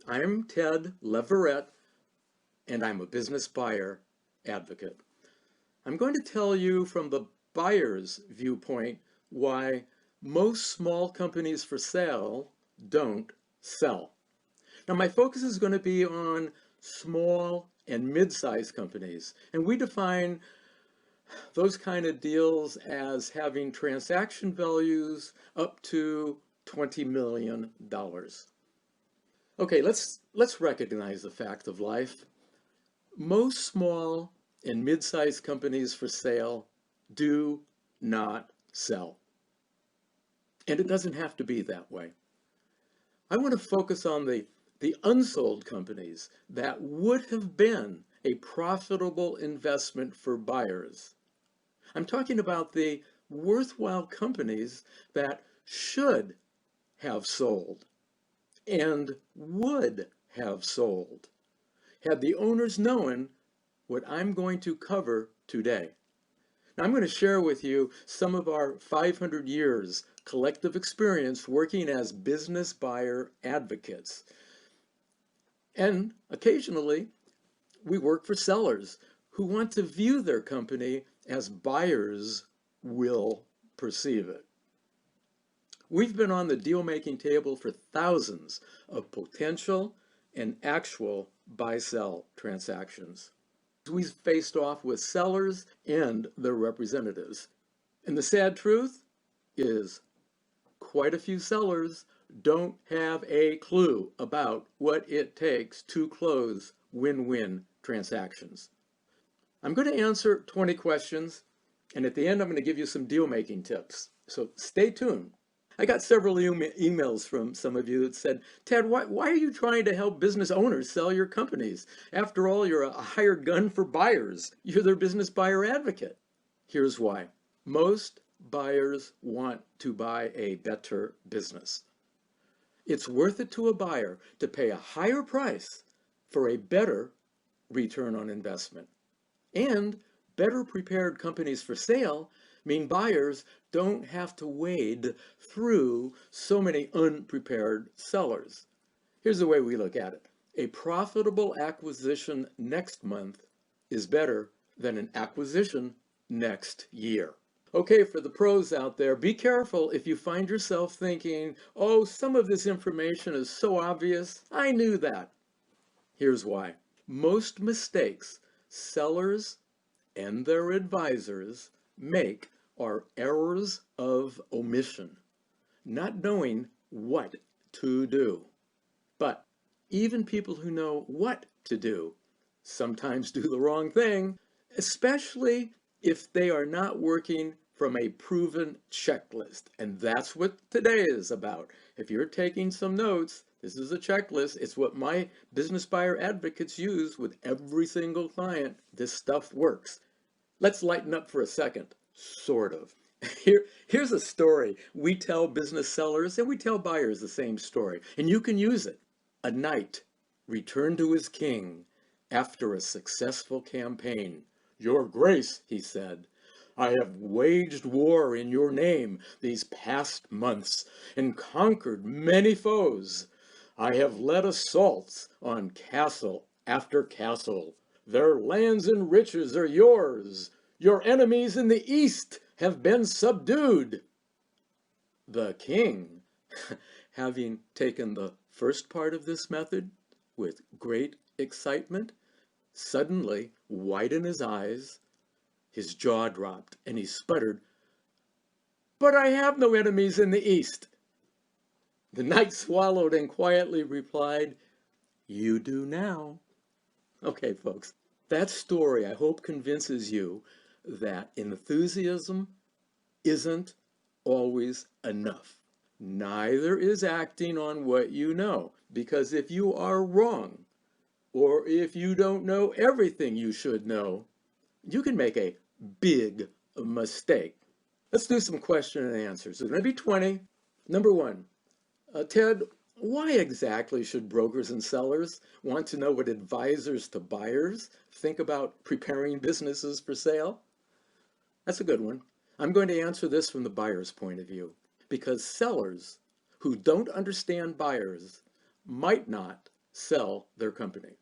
I'm Ted Leverette, and I'm a business buyer advocate. I'm going to tell you from the buyer's viewpoint why most small companies for sale don't sell. Now, my focus is going to be on small and mid-sized companies, and we define those kind of deals as having transaction values up to $20 million. Okay, let's recognize the fact of life. Most small and mid-sized companies for sale do not sell. And it doesn't have to be that way. I want to focus on the unsold companies that would have been a profitable investment for buyers. I'm talking about the worthwhile companies that should have sold and would have sold had the owners known what I'm going to cover today. Now, I'm going to share with you some of our 500 years collective experience working as business buyer advocates. And occasionally, we work for sellers who want to view their company as buyers will perceive it. We've been on the deal-making table for thousands of potential and actual buy-sell transactions. We've faced off with sellers and their representatives. And the sad truth is quite a few sellers don't have a clue about what it takes to close win-win transactions. I'm going to answer 20 questions, and at the end I'm going to give you some deal-making tips. So stay tuned. I got several emails from some of you that said, Ted, why are you trying to help business owners sell your companies? After all, you're a hired gun for buyers. You're their business buyer advocate. Here's why. Most buyers want to buy a better business. It's worth it to a buyer to pay a higher price for a better return on investment. And better prepared companies for sale mean buyers don't have to wade through so many unprepared sellers. Here's the way we look at it. A profitable acquisition next month is better than an acquisition next year. Okay, for the pros out there, be careful if you find yourself thinking, oh, some of this information is so obvious. I knew that. Here's why. Most mistakes sellers and their advisors make are errors of omission, not knowing what to do. But even people who know what to do sometimes do the wrong thing, especially if they are not working from a proven checklist. And that's what today is about. If you're taking some notes, this is a checklist. It's what my business buyer advocates use with every single client. This stuff works. Let's lighten up for a second. Sort of. Here's a story. We tell business sellers and we tell buyers the same story, and you can use it. A knight returned to his king after a successful campaign. Your Grace, he said, I have waged war in your name these past months and conquered many foes. I have led assaults on castle after castle. Their lands and riches are yours. Your enemies in the east have been subdued. The king, having taken the first part of this method with great excitement, suddenly widened his eyes, his jaw dropped, and he sputtered, But I have no enemies in the east. The knight swallowed and quietly replied, You do now. Okay, folks, that story, I hope, convinces you that enthusiasm isn't always enough. Neither is acting on what you know, because if you are wrong, or if you don't know everything you should know, you can make a big mistake. Let's do some question and answers. There's going to be 20. Number one, Ted, why exactly should brokers and sellers want to know what advisors to buyers think about preparing businesses for sale? That's a good one. I'm going to answer this from the buyer's point of view, because sellers who don't understand buyers might not sell their company.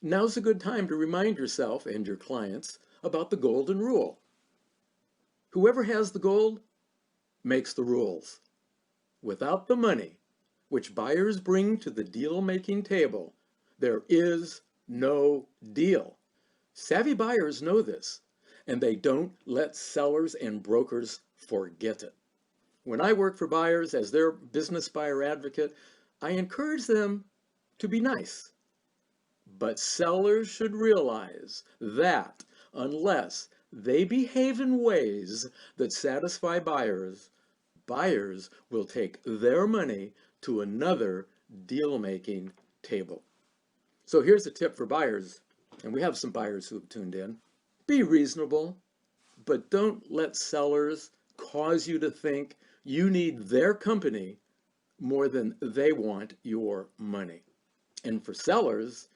Now's a good time to remind yourself and your clients about the golden rule. Whoever has the gold makes the rules. Without the money, which buyers bring to the deal-making table, there is no deal. Savvy buyers know this, and they don't let sellers and brokers forget it. When I work for buyers as their business buyer advocate, I encourage them to be nice. But sellers should realize that unless they behave in ways that satisfy buyers, buyers will take their money to another deal-making table. So here's a tip for buyers, and we have some buyers who have tuned in. Be reasonable, but don't let sellers cause you to think you need their company more than they want your money. And for sellers,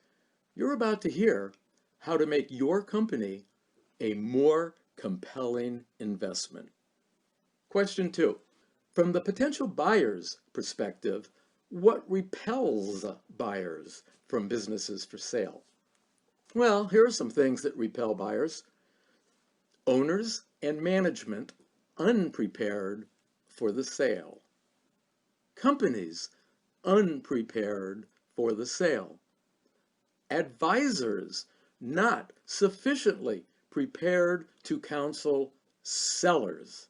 you're about to hear how to make your company a more compelling investment. Question 2. From the potential buyer's perspective, what repels buyers from businesses for sale? Well, here are some things that repel buyers. Owners and management unprepared for the sale. Companies unprepared for the sale. Advisors not sufficiently prepared to counsel sellers.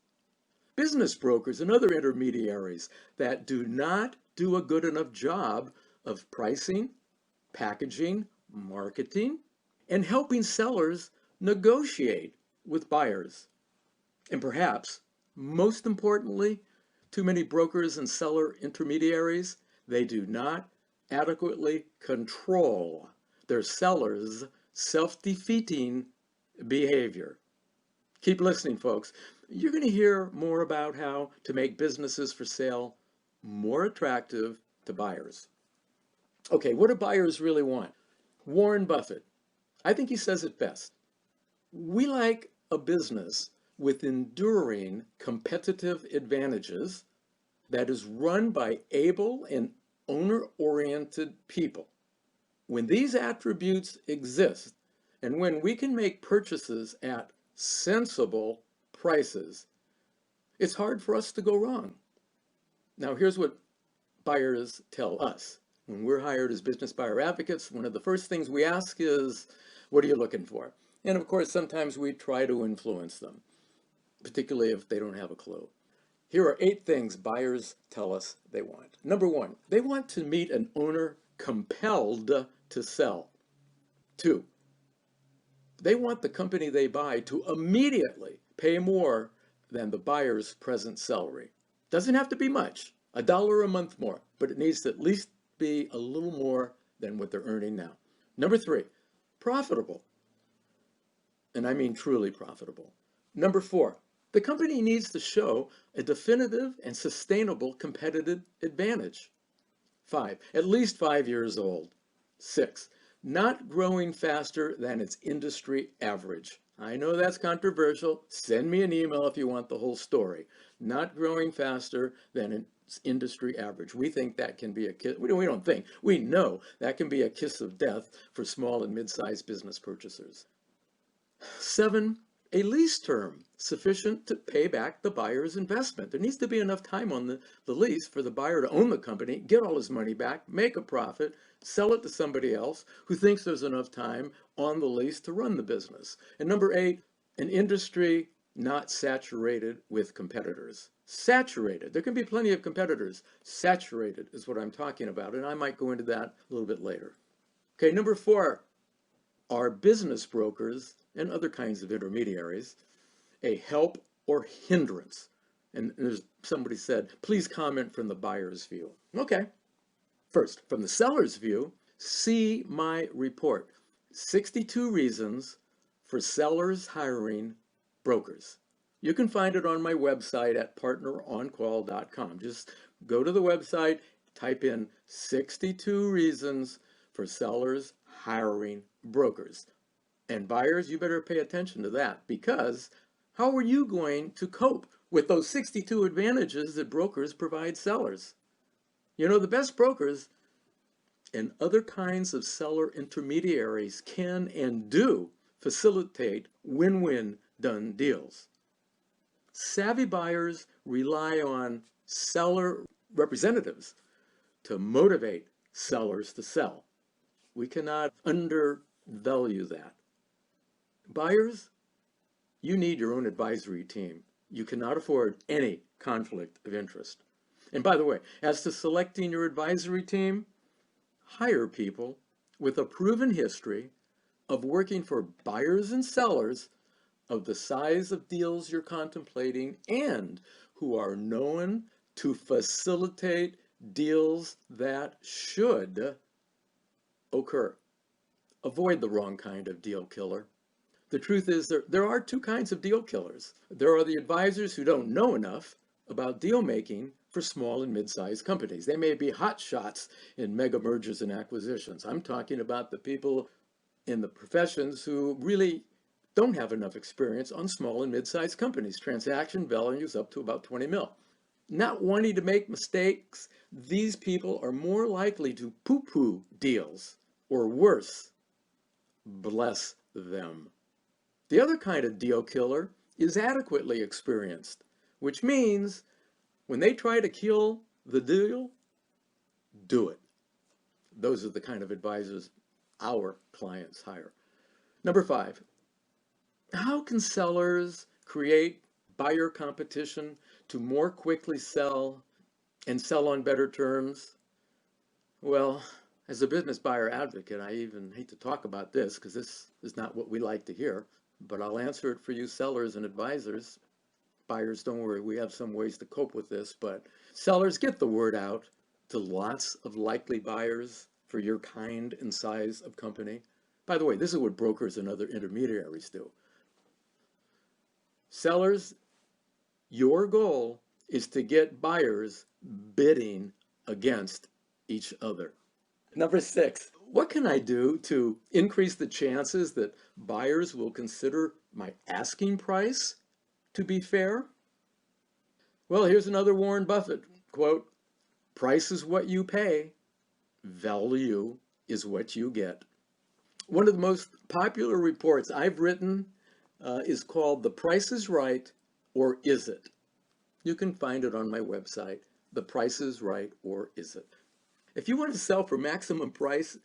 Business brokers and other intermediaries that do not do a good enough job of pricing, packaging, marketing, and helping sellers negotiate with buyers. And perhaps, most importantly, too many brokers and seller intermediaries, they do not adequately control their sellers' self-defeating behavior. Keep listening, folks. You're going to hear more about how to make businesses for sale more attractive to buyers. Okay, what do buyers really want? Warren Buffett, I think he says it best. We like a business with enduring competitive advantages that is run by able and owner-oriented people. When these attributes exist, and when we can make purchases at sensible prices, it's hard for us to go wrong. Now, here's what buyers tell us. When we're hired as business buyer advocates, one of the first things we ask is, what are you looking for? And of course, sometimes we try to influence them, particularly if they don't have a clue. Here are 8 things buyers tell us they want. Number 1, they want to meet an owner compelled to sell. 2, they want the company they buy to immediately pay more than the buyer's present salary. Doesn't have to be much, $1 a month more, but it needs to at least be a little more than what they're earning now. Number 3, profitable. And I mean truly profitable. Number 4, the company needs to show a definitive and sustainable competitive advantage. 5, at least 5 years old. 6, not growing faster than its industry average. I know that's controversial. Send me an email if you want the whole story. Not growing faster than its industry average. We think that can be a kiss. We don't think. We know that can be a kiss of death for small and mid-sized business purchasers. 7, a lease term sufficient to pay back the buyer's investment. There needs to be enough time on the lease for the buyer to own the company, get all his money back, make a profit, sell it to somebody else who thinks there's enough time on the lease to run the business. And number 8, an industry not saturated with competitors. Saturated. There can be plenty of competitors. Saturated is what I'm talking about, and I might go into that a little bit later. Okay, number 4, are business brokers and other kinds of intermediaries a help or hindrance? And there's somebody said, please comment from the buyer's view. Okay. First, from the seller's view, see my report, 62 reasons for sellers hiring brokers. You can find it on my website at partneroncall.com. Just go to the website, type in 62 reasons for sellers hiring brokers. And buyers, you better pay attention to that, because how are you going to cope with those 62 advantages that brokers provide sellers? You know, the best brokers and other kinds of seller intermediaries can and do facilitate win-win done deals. Savvy buyers rely on seller representatives to motivate sellers to sell. We cannot undervalue that. Buyers, you need your own advisory team. You cannot afford any conflict of interest. And by the way, as to selecting your advisory team, hire people with a proven history of working for buyers and sellers of the size of deals you're contemplating and who are known to facilitate deals that should occur. Avoid the wrong kind of deal killer. The truth is there are two kinds of deal killers. There are the advisors who don't know enough about deal making for small and mid-sized companies. They may be hot shots in mega mergers and acquisitions. I'm talking about the people in the professions who really don't have enough experience on small and mid-sized companies. Transaction values up to about 20 mil. Not wanting to make mistakes, these people are more likely to poo-poo deals, or worse, bless them. The other kind of deal killer is adequately experienced, which means when they try to kill the deal, do it. Those are the kind of advisors our clients hire. Number 5, how can sellers create buyer competition to more quickly sell and sell on better terms? Well, as a business buyer advocate, I even hate to talk about this because this is not what we like to hear, but I'll answer it for you sellers and advisors. Buyers, don't worry, we have some ways to cope with this, but sellers, get the word out to lots of likely buyers for your kind and size of company. By the way, this is what brokers and other intermediaries do. Sellers, your goal is to get buyers bidding against each other. Number 6, what can I do to increase the chances that buyers will consider my asking price to be fair? Well, here's another Warren Buffett quote: "Price is what you pay, value is what you get." One of the most popular reports I've written is called "The Price is Right or Is It?" You can find it on my website, The Price is Right or Is It? If you want to sell for maximum price,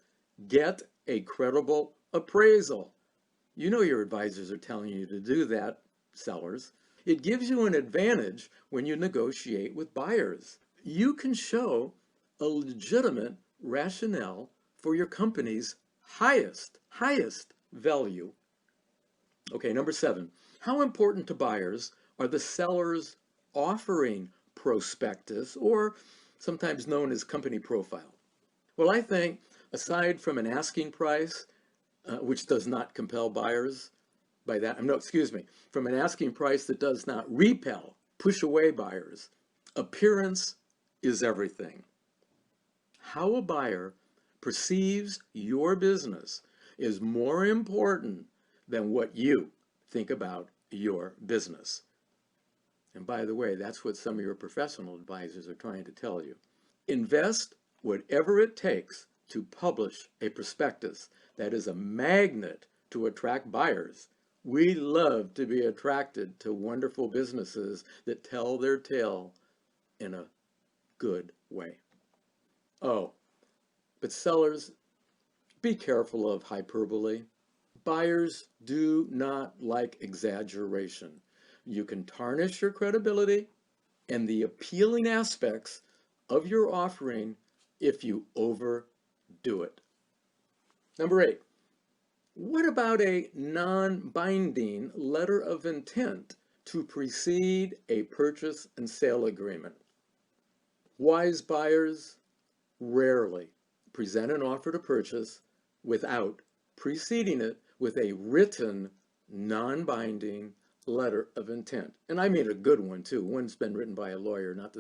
get a credible appraisal. You know your advisors are telling you to do that, sellers. It gives you an advantage when you negotiate with buyers. You can show a legitimate rationale for your company's highest value. Okay, number 7, how important to buyers are the seller's offering prospectus, or sometimes known as company profile? Well, I think aside from an asking price, which does not compel buyers, from an asking price that does not repel, push away buyers, appearance is everything. How a buyer perceives your business is more important than what you think about your business. And by the way, that's what some of your professional advisors are trying to tell you. Invest whatever it takes to publish a prospectus that is a magnet to attract buyers. We love to be attracted to wonderful businesses that tell their tale in a good way. Oh, but sellers, be careful of hyperbole. Buyers do not like exaggeration. You can tarnish your credibility and the appealing aspects of your offering if you overdo it. Number 8, what about a non-binding letter of intent to precede a purchase and sale agreement? Wise buyers rarely present an offer to purchase without preceding it with a written, non-binding letter of intent. And I mean a good one too. One's been written by a lawyer, not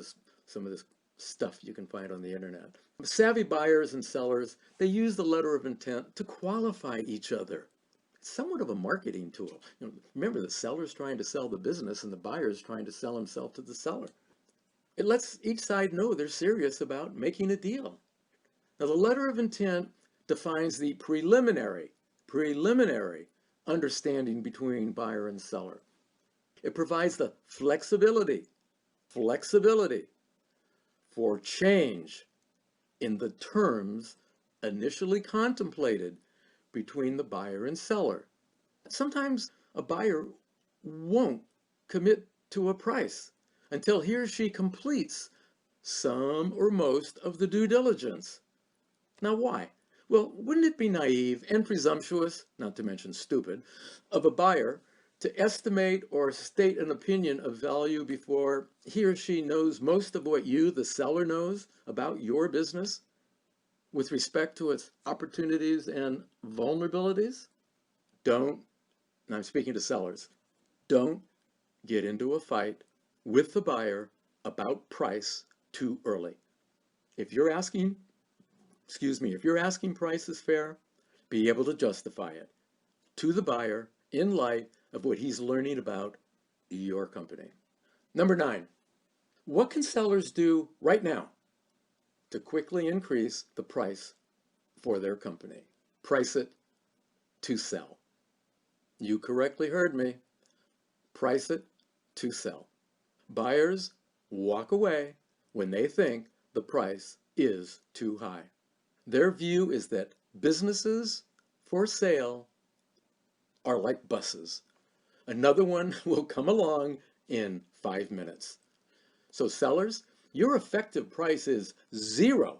some of this stuff you can find on the internet. Savvy buyers and sellers, they use the letter of intent to qualify each other. It's somewhat of a marketing tool. Remember, the seller's trying to sell the business and the buyer's trying to sell himself to the seller. It lets each side know they're serious about making a deal. Now, the letter of intent defines the preliminary understanding between buyer and seller. It provides the flexibility for change in the terms initially contemplated between the buyer and seller. Sometimes a buyer won't commit to a price until he or she completes some or most of the due diligence. Now, why? Well, wouldn't it be naive and presumptuous, not to mention stupid, of a buyer to estimate or state an opinion of value before he or she knows most of what you, the seller, knows about your business with respect to its opportunities and vulnerabilities? Don't, and I'm speaking to sellers, don't get into a fight with the buyer about price too early. If you're asking price is fair, be able to justify it to the buyer in light of what he's learning about your company. Number 9, what can sellers do right now to quickly increase the price for their company? Price it to sell. You correctly heard me. Price it to sell. Buyers walk away when they think the price is too high. Their view is that businesses for sale are like buses. Another one will come along in 5 minutes. So sellers, your effective price is 0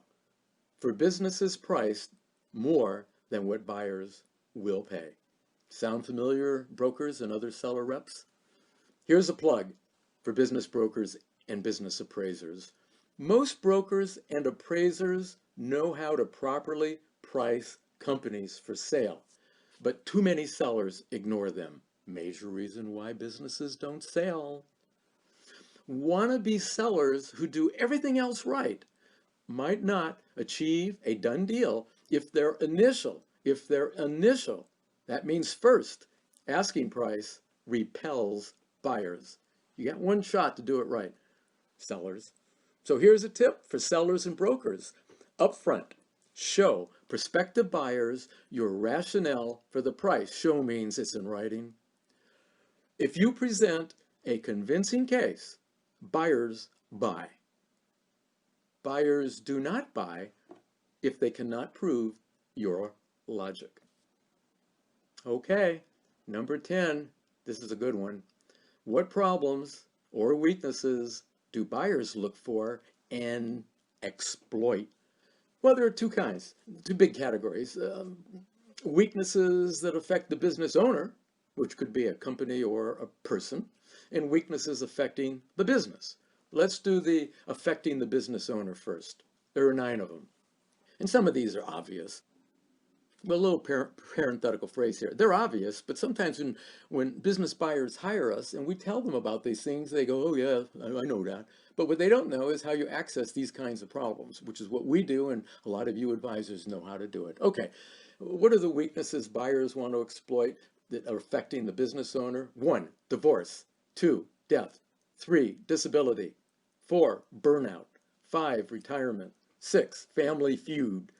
for businesses priced more than what buyers will pay. Sound familiar, brokers and other seller reps? Here's a plug for business brokers and business appraisers. Most brokers and appraisers know how to properly price companies for sale, but too many sellers ignore them. Major reason why businesses don't sell. Wannabe sellers who do everything else right might not achieve a done deal if their initial, that means first, asking price repels buyers. You got one shot to do it right, sellers. So here's a tip for sellers and brokers. Upfront, show prospective buyers your rationale for the price. Show means it's in writing. If you present a convincing case, buyers buy. Buyers do not buy if they cannot prove your logic. Okay, number 10, this is a good one. What problems or weaknesses do buyers look for and exploit? Well, there are two big categories. Weaknesses that affect the business owner, which could be a company or a person, and weaknesses affecting the business. Let's do the affecting the business owner first. There are 9 of them. And some of these are obvious. Well, a little parenthetical phrase here. They're obvious, but sometimes when business buyers hire us and we tell them about these things, they go, oh yeah, I know that. But what they don't know is how you access these kinds of problems, which is what we do, and a lot of you advisors know how to do it. Okay, what are the weaknesses buyers want to exploit that are affecting the business owner? 1, divorce. 2, death. 3, disability. 4, burnout. 5, retirement. 6, family feud.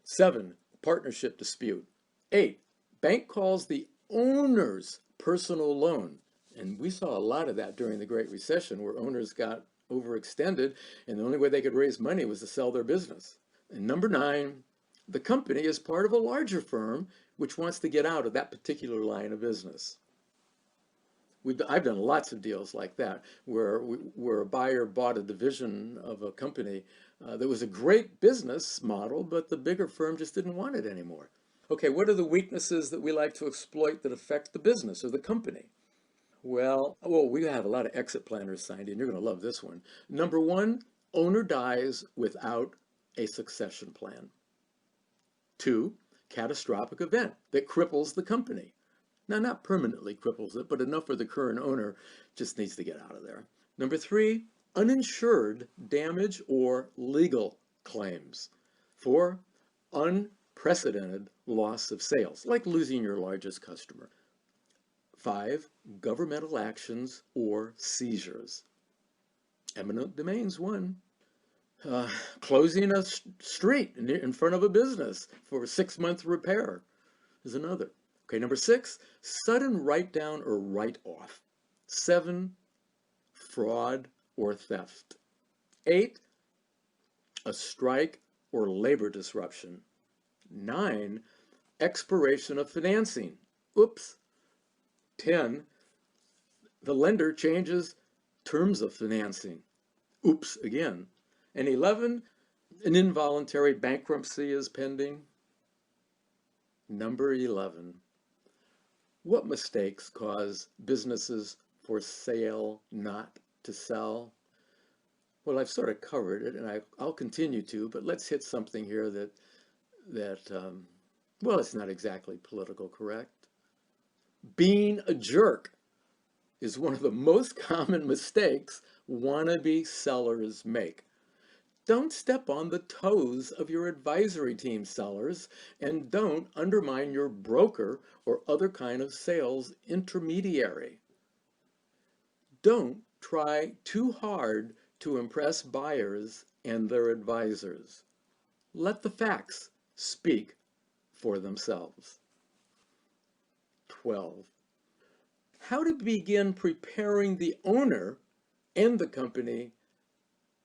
7, partnership dispute. 8, bank calls the owner's personal loan. And we saw a lot of that during the Great Recession, where owners got overextended and the only way they could raise money was to sell their business. And number 9, the company is part of a larger firm which wants to get out of that particular line of business. I've done lots of deals like that, where a buyer bought a division of a company that was a great business model, but the bigger firm just didn't want it anymore. Okay, what are the weaknesses that we like to exploit that affect the business or the company? Well, we have a lot of exit planners signed in. You're going to love this one. Number 1, owner dies without a succession plan. 2, catastrophic event that cripples the company. Now, not permanently cripples it, but enough for the current owner just needs to get out of there. Number 3, uninsured damage or legal claims. 4, unprecedented loss of sales, like losing your largest customer. 5, governmental actions or seizures. Eminent domain's 1. Uh, Closing a street in front of a business for a 6-month repair is another. Okay, number 6, sudden write down or write off. 7, fraud or theft. 8, a strike or labor disruption. 9, expiration of financing. Oops. 10, the lender changes terms of financing. Oops again. And 11, an involuntary bankruptcy is pending. Number 11, what mistakes cause businesses for sale not to sell? Well, I've sort of covered it, and I'll continue to, but let's hit something here well, it's not exactly political correct. Being a jerk is one of the most common mistakes wannabe sellers make. Don't step on the toes of your advisory team sellers, and don't undermine your broker or other kind of sales intermediary. Don't try too hard to impress buyers and their advisors. Let the facts speak for themselves. 12. How to begin preparing the owner and the company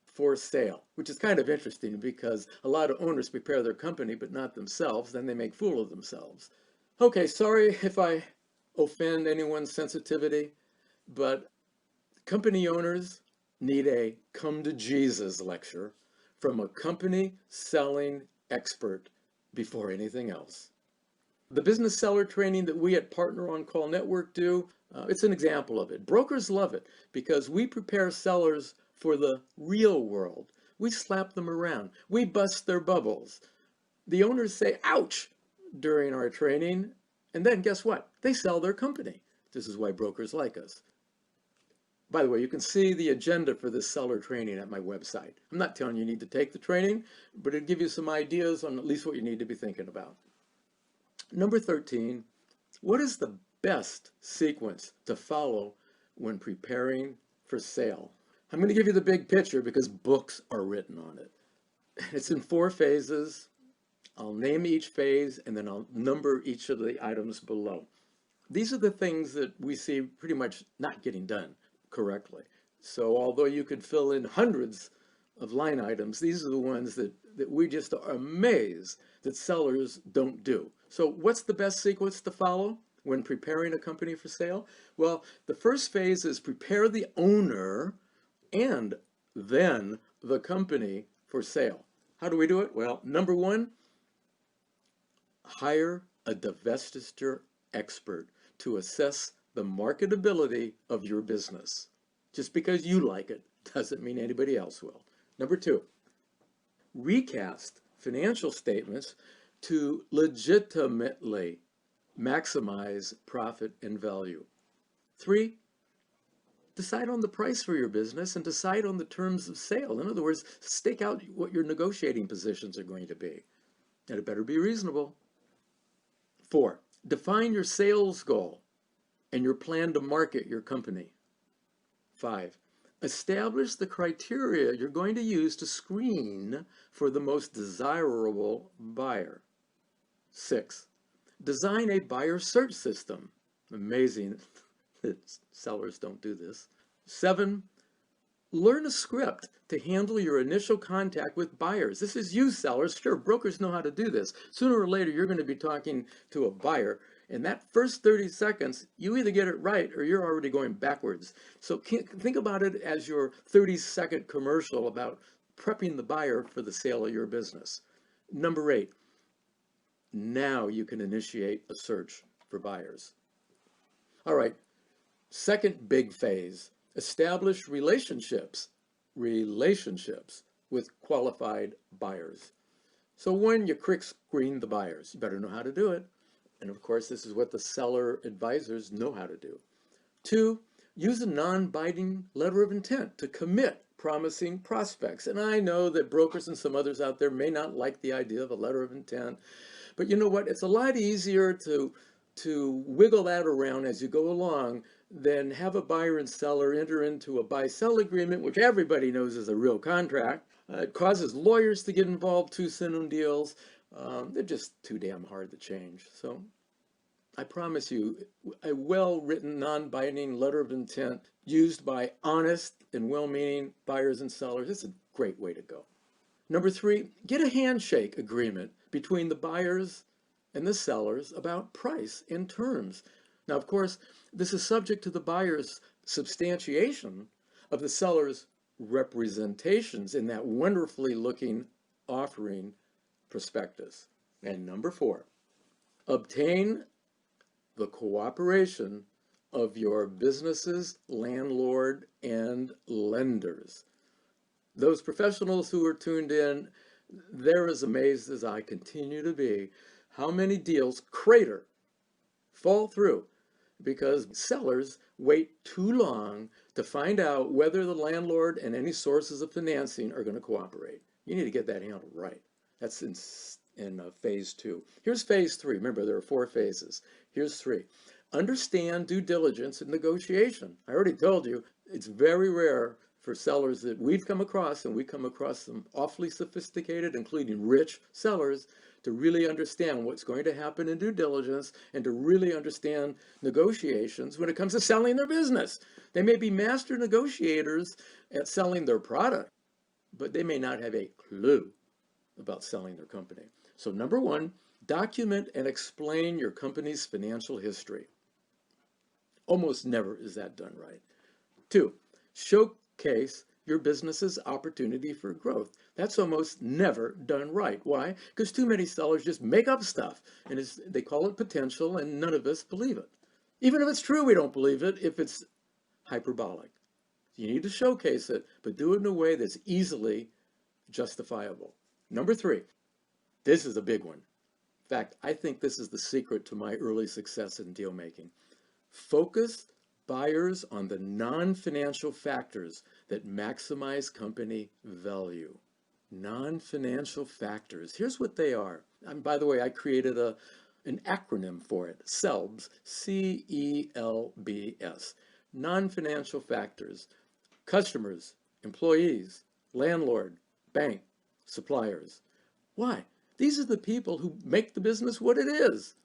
for sale, which is kind of interesting because a lot of owners prepare their company but not themselves, then they make fool of themselves. Okay, sorry if I offend anyone's sensitivity, but company owners need a come to Jesus lecture from a company selling expert before anything else. The business seller training that we at Partner on Call Network do, it's an example of it. Brokers love it because we prepare sellers for the real world. We slap them around. We bust their bubbles. The owners say, ouch, during our training, and then guess what? They sell their company. This is why brokers like us. By the way, you can see the agenda for this seller training at my website. I'm not telling you need to take the training, but it'll give you some ideas on at least what you need to be thinking about. Number 13, what is the best sequence to follow when preparing for sale? I'm going to give you the big picture because books are written on it. It's in 4 phases. I'll name each phase and then I'll number each of the items below. These are the things that we see pretty much not getting done correctly. So although you could fill in hundreds of line items, these are the ones that we just are amazed that sellers don't do. So what's the best sequence to follow when preparing a company for sale? Well, the first phase is prepare the owner and then the company for sale. How do we do it? Well, number 1, hire a divestiture expert to assess the marketability of your business. Just because you like it doesn't mean anybody else will. Number 2, recast financial statements to legitimately maximize profit and value. 3, decide on the price for your business and decide on the terms of sale. In other words, stake out what your negotiating positions are going to be. And it better be reasonable. 4, define your sales goal and your plan to market your company. 5, establish the criteria you're going to use to screen for the most desirable buyer. 6, design a buyer search system. Amazing that sellers don't do this. 7, learn a script to handle your initial contact with buyers. This is you, sellers. Sure, brokers know how to do this. Sooner or later, you're going to be talking to a buyer. And that first 30 seconds, you either get it right or you're already going backwards. So think about it as your 30-second commercial about prepping the buyer for the sale of your business. Number 8, now you can initiate a search for buyers. All right, second big phase, establish relationships with qualified buyers. So when you quick screen the buyers, you better know how to do it. And of course, this is what the seller advisors know how to do. 2, use a non-binding letter of intent to commit promising prospects. And I know that brokers and some others out there may not like the idea of a letter of intent, but you know what? It's a lot easier to wiggle that around as you go along than have a buyer and seller enter into a buy-sell agreement, which everybody knows is a real contract, It causes lawyers to get involved too soon in deals. They're just too damn hard to change. So I promise you, a well-written, non-binding letter of intent used by honest and well-meaning buyers and sellers, it's a great way to go. Number 3, get a handshake agreement between the buyers and the sellers about price and terms. Now, of course, this is subject to the buyer's substantiation of the seller's representations in that wonderfully looking offering prospectus. And number 4, obtain the cooperation of your business's landlord and lenders. Those professionals who are tuned in, they're as amazed as I continue to be how many deals crater, fall through, because sellers wait too long to find out whether the landlord and any sources of financing are going to cooperate. You need to get that handled right. That's in phase 2. Here's phase 3. Remember, there are 4 phases. Here's 3. Understand due diligence and negotiation. I already told you, it's very rare for sellers that we've come across, and we come across some awfully sophisticated, including rich sellers, to really understand what's going to happen in due diligence and to really understand negotiations when it comes to selling their business. They may be master negotiators at selling their product, but they may not have a clue about selling their company. So number 1, document and explain your company's financial history. Almost never is that done right. 2, showcase your business's opportunity for growth. That's almost never done right. Why? Because too many sellers just make up stuff, and they call it potential, and none of us believe it. Even if it's true, we don't believe it if it's hyperbolic. You need to showcase it, but do it in a way that's easily justifiable. Number 3, this is a big one. In fact, I think this is the secret to my early success in deal making. Focus buyers on the non-financial factors that maximize company value. Non-financial factors. Here's what they are. And by the way, I created an acronym for it. CELBS. C-E-L-B-S. Non-financial factors. Customers, employees, landlord, bank, suppliers. Why? These are the people who make the business what it is.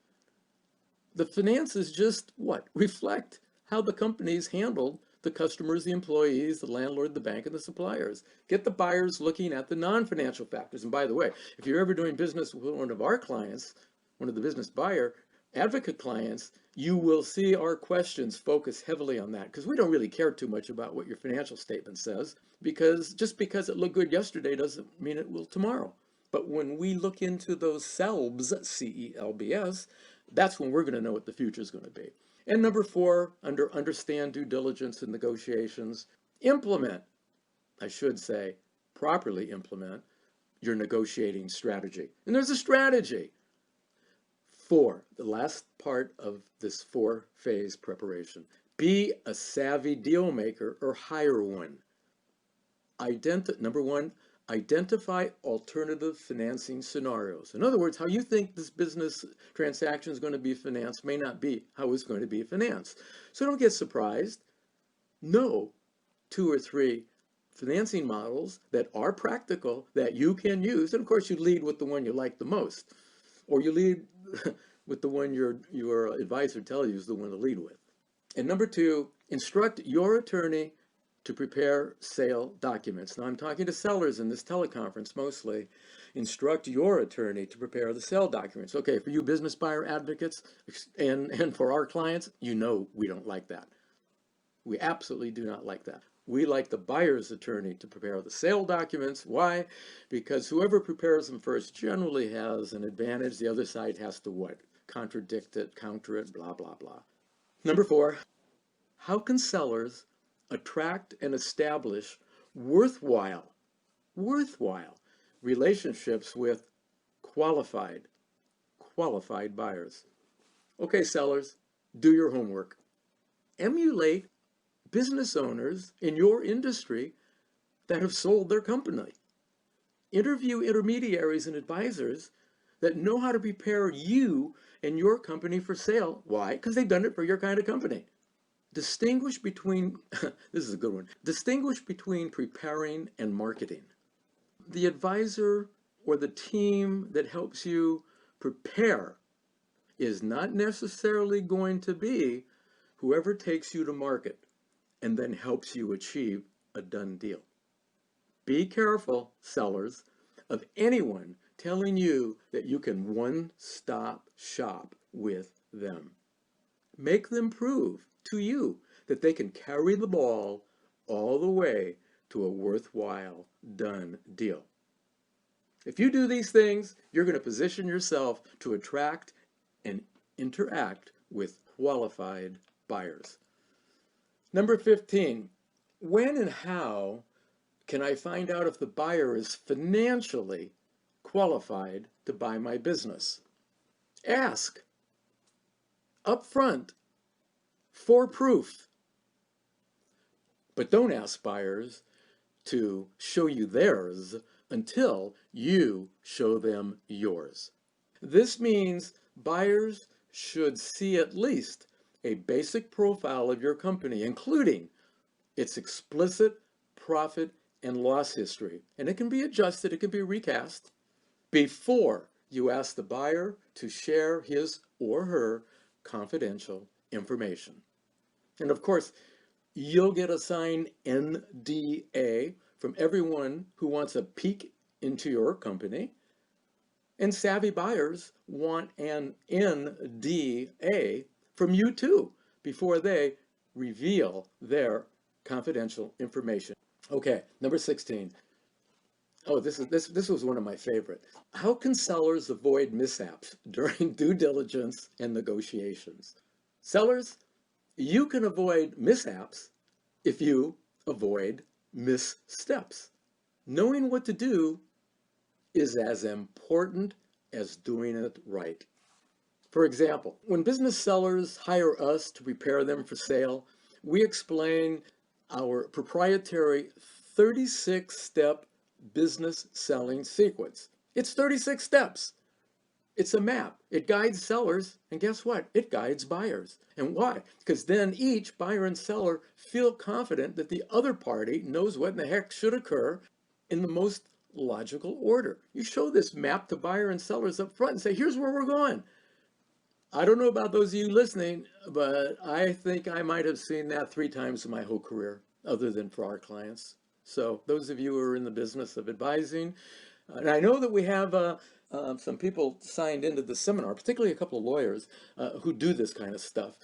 The finances just what? Reflect how the company's handled the customers, the employees, the landlord, the bank, and the suppliers. Get the buyers looking at the non-financial factors. And by the way, if you're ever doing business with one of our clients, one of the business buyer advocate clients, you will see our questions focus heavily on that, because we don't really care too much about what your financial statement says, because just because it looked good yesterday doesn't mean it will tomorrow. But when we look into those CELBS, C-E-L-B-S, that's when we're going to know what the future is going to be. And number 4, understand due diligence and negotiations. Implement, I should say, properly implement your negotiating strategy. And there's a strategy. 4, the last part of this 4-phase preparation. Be a savvy deal maker or hire one. Number 1, identify alternative financing scenarios. In other words, how you think this business transaction is going to be financed may not be how it's going to be financed. So don't get surprised. Know 2 or 3 financing models that are practical, that you can use. And of course, you lead with the one you like the most, or you lead with the one your advisor tells you is the one to lead with. And number 2, instruct your attorney to prepare sale documents. Now, I'm talking to sellers in this teleconference mostly. Instruct your attorney to prepare the sale documents. Okay, for you business buyer advocates and for our clients, you know we don't like that. We absolutely do not like that. We like the buyer's attorney to prepare the sale documents. Why? Because whoever prepares them first generally has an advantage. The other side has to what? Contradict it, counter it, blah, blah, blah. Number 4, how can sellers attract and establish worthwhile relationships with qualified buyers? Okay, sellers, do your homework. Emulate business owners in your industry that have sold their company. Interview intermediaries and advisors that know how to prepare you and your company for sale. Why? Because they've done it for your kind of company. Distinguish between, this is a good one, distinguish between preparing and marketing. The advisor or the team that helps you prepare is not necessarily going to be whoever takes you to market and then helps you achieve a done deal. Be careful, sellers, of anyone telling you that you can one-stop shop with them. Make them prove to you that they can carry the ball all the way to a worthwhile done deal. If you do these things, you're going to position yourself to attract and interact with qualified buyers. Number 15, when and how can I find out if the buyer is financially qualified to buy my business? Ask up front for proof. But don't ask buyers to show you theirs until you show them yours. This means buyers should see at least a basic profile of your company, including its explicit profit and loss history. And it can be adjusted, it can be recast, before you ask the buyer to share his or her confidential information. And of course, you'll get a signed NDA from everyone who wants a peek into your company. And savvy buyers want an NDA from you too before they reveal their confidential information. Okay, number 16. Oh, this was one of my favorite. How can sellers avoid mishaps during due diligence and negotiations? Sellers, you can avoid mishaps if you avoid missteps. Knowing what to do is as important as doing it right. For example, when business sellers hire us to prepare them for sale, we explain our proprietary 36-step business selling sequence. It's 36 steps. It's a map. It guides sellers, and guess what? It guides buyers. And why? Because then each buyer and seller feel confident that the other party knows what in the heck should occur in the most logical order. You show this map to buyer and sellers up front and say, here's where we're going. I don't know about those of you listening, but I think I might have seen that 3 times in my whole career, other than for our clients. So those of you who are in the business of advising, and I know that we have some people signed into the seminar, particularly a couple of lawyers who do this kind of stuff.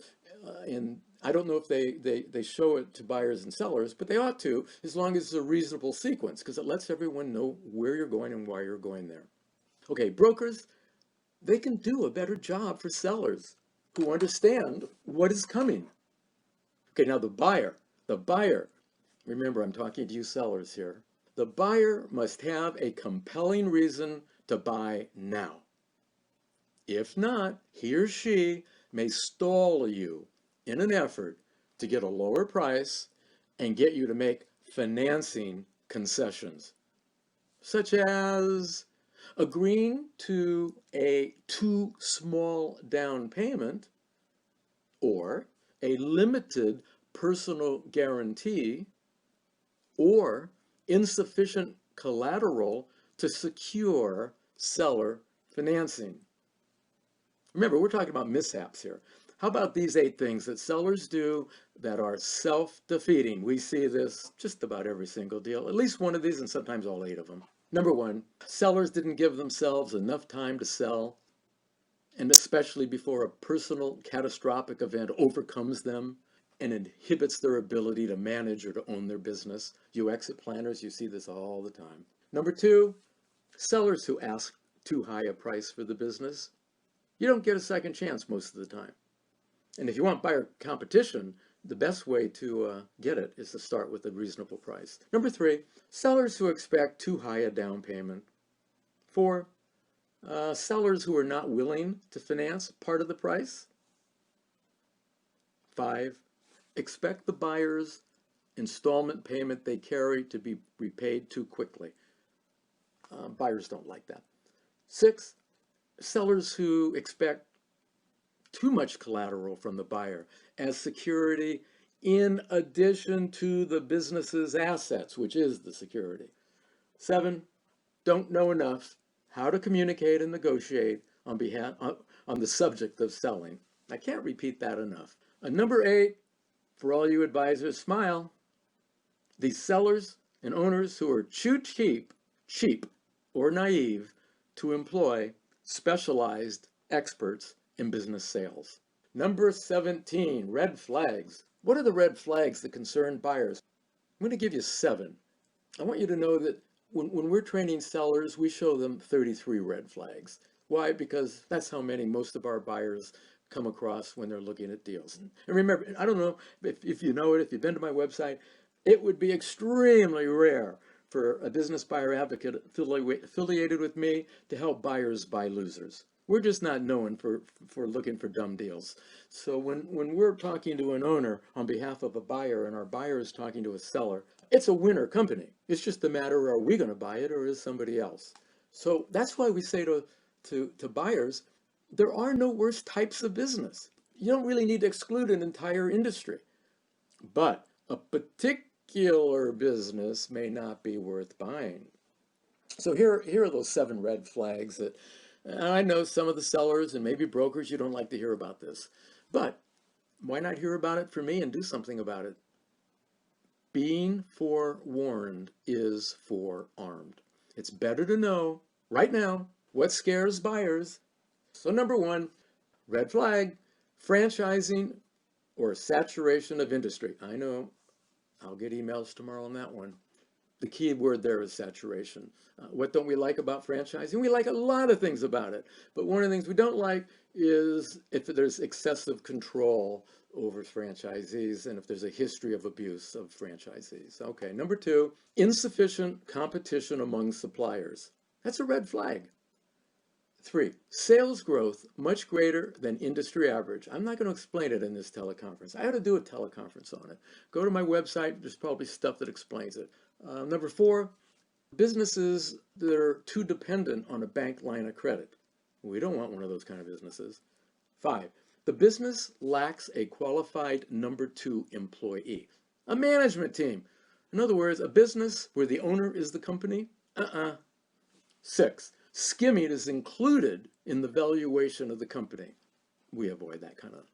And I don't know if they show it to buyers and sellers, but they ought to, as long as it's a reasonable sequence, because it lets everyone know where you're going and why you're going there. Okay, brokers, they can do a better job for sellers who understand what is coming. Okay, now the buyer, remember I'm talking to you sellers here. The buyer must have a compelling reason to buy now. If not, he or she may stall you in an effort to get a lower price and get you to make financing concessions, such as agreeing to a too small down payment or a limited personal guarantee or insufficient collateral to secure seller financing. Remember, we're talking about mishaps here. How about these 8 things that sellers do that are self-defeating? We see this just about every single deal, at least one of these, and sometimes all 8 of them. Number 1, sellers didn't give themselves enough time to sell, and especially before a personal catastrophic event overcomes them and inhibits their ability to manage or to own their business. You exit planners, you see this all the time. Number 2, sellers who ask too high a price for the business, you don't get a second chance most of the time. And if you want buyer competition, the best way to get it is to start with a reasonable price. Number 3, sellers who expect too high a down payment. 4, sellers who are not willing to finance part of the price. 5, expect the buyer's installment payment they carry to be repaid too quickly. Buyers don't like that. 6, sellers who expect too much collateral from the buyer as security in addition to the business's assets, which is the security. 7, don't know enough how to communicate and negotiate on the subject of selling. I can't repeat that enough. Number 8, for all you advisors, smile. These sellers and owners who are too cheap or naive to employ specialized experts in business sales. Number 17, red flags. What are the red flags that concern buyers? I'm going to give you 7. I want you to know that when we're training sellers, we show them 33 red flags. Why? Because that's how many most of our buyers come across when they're looking at deals. And remember, I don't know if you know it, if you've been to my website, it would be extremely rare for a business buyer advocate affiliated with me to help buyers buy losers. We're just not known for looking for dumb deals. So when we're talking to an owner on behalf of a buyer and our buyer is talking to a seller, it's a winner company. It's just a matter, are we going to buy it or is somebody else? So that's why we say to buyers, there are no worse types of business. You don't really need to exclude an entire industry. But a particular business may not be worth buying. So here are those 7 red flags that, and I know some of the sellers and maybe brokers, you don't like to hear about this, but why not hear about it for me and do something about it? Being forewarned is forearmed. It's better to know right now what scares buyers. So number 1, red flag, franchising or saturation of industry. I know I'll get emails tomorrow on that one. The key word there is saturation. What don't we like about franchising? We like a lot of things about it, but one of the things we don't like is if there's excessive control over franchisees and if there's a history of abuse of franchisees. Okay, number 2, insufficient competition among suppliers. That's a red flag. 3, sales growth much greater than industry average. I'm not going to explain it in this teleconference. I ought to do a teleconference on it. Go to my website. There's probably stuff that explains it. Number 4, businesses that are too dependent on a bank line of credit. We don't want one of those kind of businesses. 5, the business lacks a qualified number 2 employee, a management team. In other words, a business where the owner is the company. 6, skimming is included in the valuation of the company. We avoid that kind of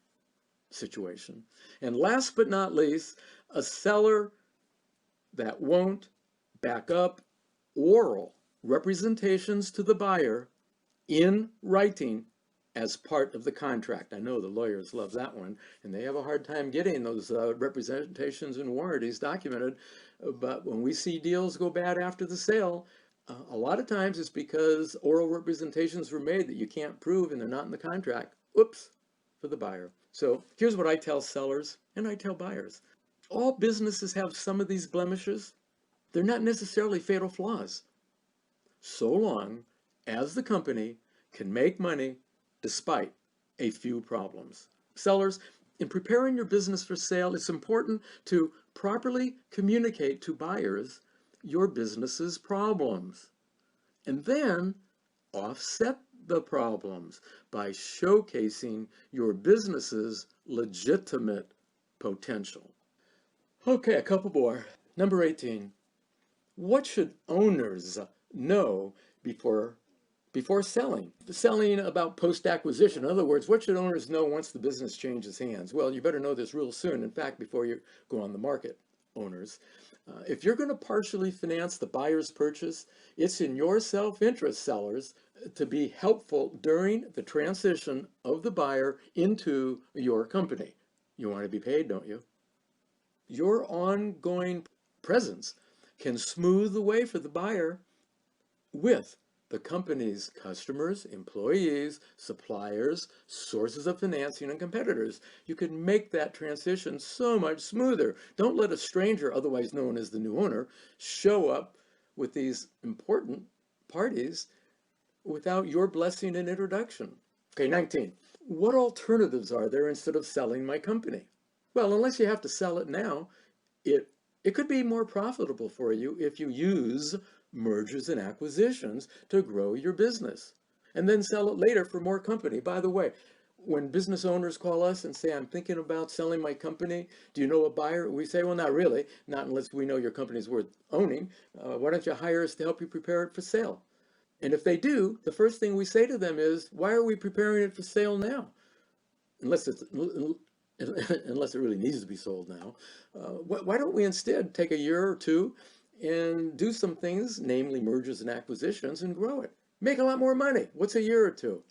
situation. And last but not least, a seller that won't back up oral representations to the buyer in writing as part of the contract. I know the lawyers love that one, and they have a hard time getting those representations and warranties documented. But when we see deals go bad after the sale, a lot of times it's because oral representations were made that you can't prove and they're not in the contract. Oops, for the buyer. So here's what I tell sellers and I tell buyers. All businesses have some of these blemishes. They're not necessarily fatal flaws, so long as the company can make money despite a few problems. Sellers, in preparing your business for sale, it's important to properly communicate to buyers your business's problems, and then offset the problems by showcasing your business's legitimate potential. Okay, a couple more. Number 18. What should owners know before selling? Selling about post-acquisition. In other words, what should owners know once the business changes hands? Well, you better know this real soon. In fact, before you go on the market, owners. If you're going to partially finance the buyer's purchase, it's in your self-interest, sellers, to be helpful during the transition of the buyer into your company. You want to be paid, don't you? Your ongoing presence can smooth the way for the buyer with the company's customers, employees, suppliers, sources of financing, and competitors. You can make that transition so much smoother. Don't let a stranger, otherwise known as the new owner, show up with these important parties without your blessing and introduction. Okay, 19. What alternatives are there instead of selling my company? Well, unless you have to sell it now, it could be more profitable for you if you use mergers and acquisitions to grow your business and then sell it later for more company. By the way, when business owners call us and say, I'm thinking about selling my company, do you know a buyer? We say, well, not really, not unless we know your company's worth owning. Why don't you hire us to help you prepare it for sale? And if they do, the first thing we say to them is, why are we preparing it for sale now? Unless it really needs to be sold now. Why don't we instead take a year or two and do some things, namely mergers and acquisitions, and grow it? Make a lot more money. What's a year or two?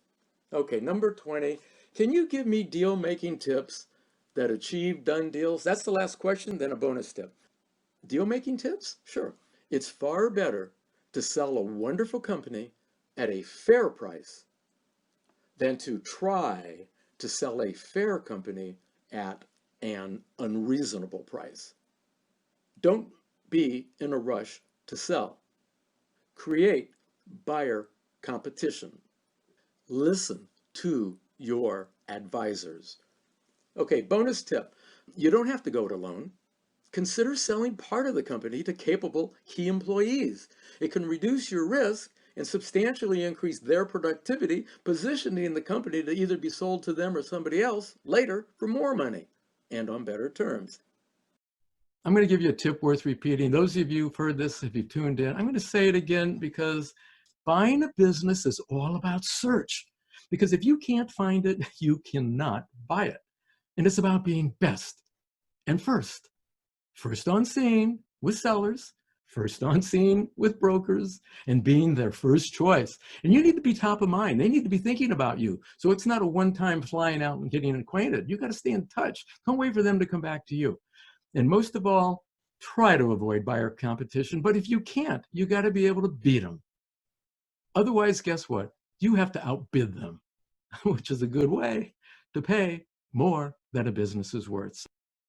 Okay, number 20. Can you give me deal making tips that achieve done deals? That's the last question, then a bonus tip. Deal making tips? Sure. It's far better to sell a wonderful company at a fair price than to try to sell a fair company at an unreasonable price. Don't be in a rush to sell. Create buyer competition. Listen to your advisors. Okay, bonus tip. You don't have to go it alone. Consider selling part of the company to capable key employees. It can reduce your risk and substantially increase their productivity, positioning the company to either be sold to them or somebody else later for more money and on better terms. I'm going to give you a tip worth repeating. Those of you who've heard this, if you tuned in, I'm going to say it again because buying a business is all about search. Because if you can't find it, you cannot buy it. And it's about being best and first. First on scene with sellers, first on scene with brokers, and being their first choice. And you need to be top of mind. They need to be thinking about you. So it's not a one-time flying out and getting acquainted. You got to stay in touch. Don't wait for them to come back to you. And most of all, try to avoid buyer competition. But if you can't, you got to be able to beat them. Otherwise, guess what? You have to outbid them, which is a good way to pay more than a business is worth.